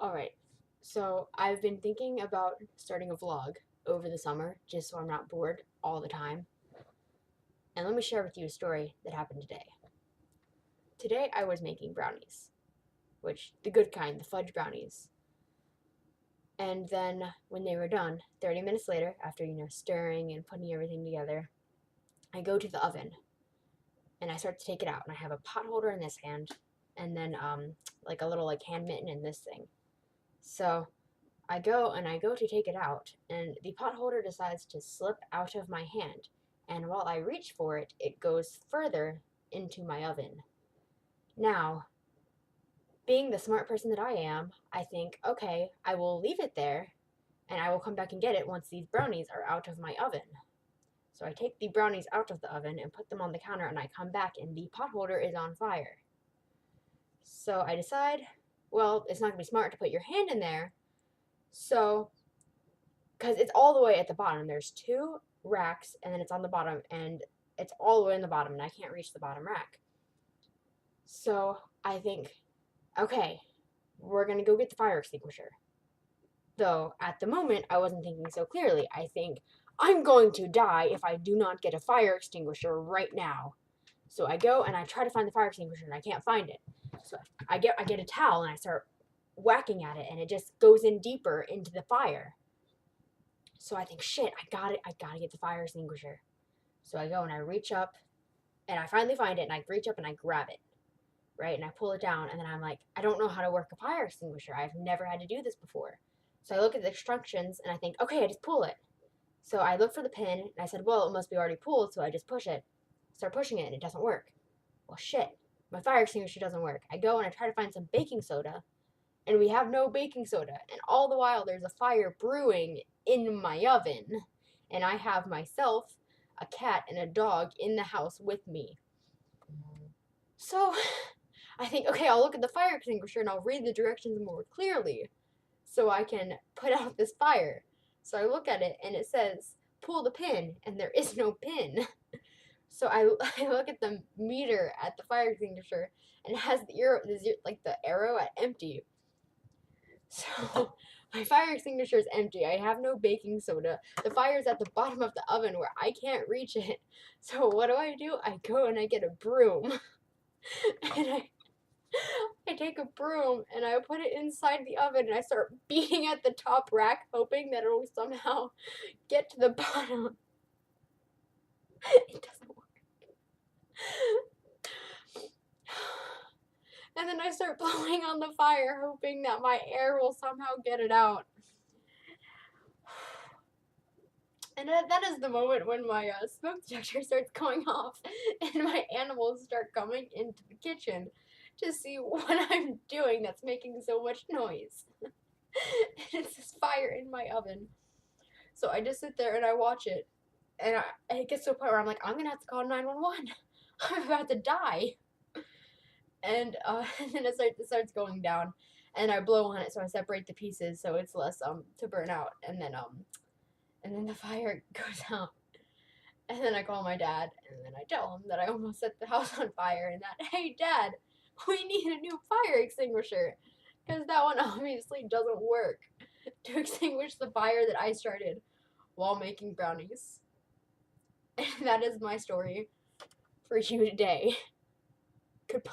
Alright, so I've been thinking about starting a vlog over the summer just so I'm not bored all the time. And let me share with you a story that happened today. Today I was making brownies, which the good kind, the fudge brownies. And then when they were done, 30 minutes later, after stirring and putting everything together, I go to the oven and I start to take it out. And I have a pot holder in this hand and then like a little hand mitten in this thing. So I go to take it out, and the pot holder decides to slip out of my hand. And while I reach for it, it goes further into my oven. Now, being the smart person that I am, I think, okay, I will leave it there, and I will come back and get it once these brownies are out of my oven. So I take the brownies out of the oven and put them on the counter, and I come back, and the pot holder is on fire. So I decide, well, it's not going to be smart to put your hand in there. So because it's all the way at the bottom. There's two racks, and then it's on the bottom, and it's all the way in the bottom, and I can't reach the bottom rack. So I think, okay, we're going to go get the fire extinguisher. Though at the moment, I wasn't thinking so clearly. I think, I'm going to die if I do not get a fire extinguisher right now. So I go and I try to find the fire extinguisher, and I can't find it. So I get a towel, and I start whacking at it, and it just goes in deeper into the fire. So I think, shit, I gotta get the fire extinguisher. So I go and I reach up, and I finally find it, and I reach up and I grab it, right? And I pull it down, and then I'm like, I don't know how to work a fire extinguisher. I've never had to do this before. So I look at the instructions, and I think, okay, I just pull it. So I look for the pin, and I said, well, it must be already pulled, so I just push it. Start pushing it, and it doesn't work. Well, shit, my fire extinguisher doesn't work. I go and I try to find some baking soda, and we have no baking soda. And all the while, there's a fire brewing in my oven. And I have myself, a cat, and a dog in the house with me. So I think, okay, I'll look at the fire extinguisher and I'll read the directions more clearly so I can put out this fire. So I look at it and it says, pull the pin, and there is no pin. So I look at the meter at the fire extinguisher, and it has the arrow at empty. So my fire extinguisher is empty. I have no baking soda. The fire's at the bottom of the oven where I can't reach it. So what do? I go and I get a broom. And I take a broom and I put it inside the oven, and I start beating at the top rack, hoping that it'll somehow get to the bottom. It doesn't work. And then I start blowing on the fire, hoping that my air will somehow get it out. And that is the moment when my smoke detector starts going off, and my animals start coming into the kitchen to see what I'm doing that's making so much noise. And it's this fire in my oven. So I just sit there and I watch it, and it gets to a point where I'm like, I'm gonna have to call 911. I'm about to die. And then it starts going down, and I blow on it, so I separate the pieces so it's less to burn out, and then the fire goes out. And then I call my dad, and then I tell him that I almost set the house on fire, and that, hey, Dad, we need a new fire extinguisher, because that one obviously doesn't work to extinguish the fire that I started while making brownies. And that is my story for you today. Goodbye.